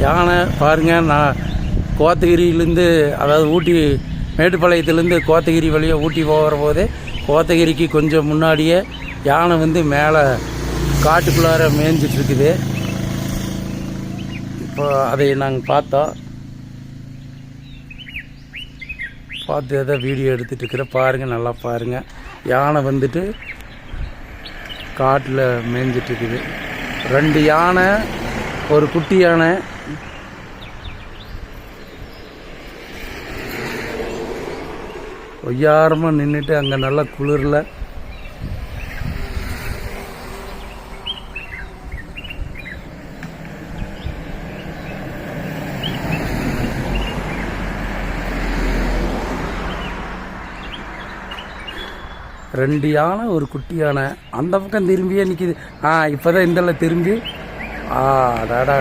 யானை பாருங்கள். நான் கோத்தகிரியிலேருந்து, அதாவது ஊட்டி மேட்டுப்பாளையத்துலேருந்து கோத்தகிரி வழியாக ஊட்டி போகிற போதே கோத்தகிரிக்கு கொஞ்சம் முன்னாடியே யானை வந்து மேலே காட்டுக்குள்ளார மேய்ஞ்சிட்ருக்குது. இப்போ அதை நாங்கள் பார்த்து எதை வீடியோ எடுத்துகிட்டு இருக்கிற பாருங்கள், நல்லா பாருங்கள். யானை வந்துட்டு காட்டில் மேய்ஞ்சிட்ருக்குது. 2 யானை, ஒரு குட்டி யானை. ஒய்யாரமாக நின்றுட்டு அங்கே நல்லா குளிரில் ரெண்டு யானை, ஒரு குட்டி யானை. அந்த பக்கம் திரும்பியே நிற்கிது. இப்போ தான் இந்தல திரும்பி டாடா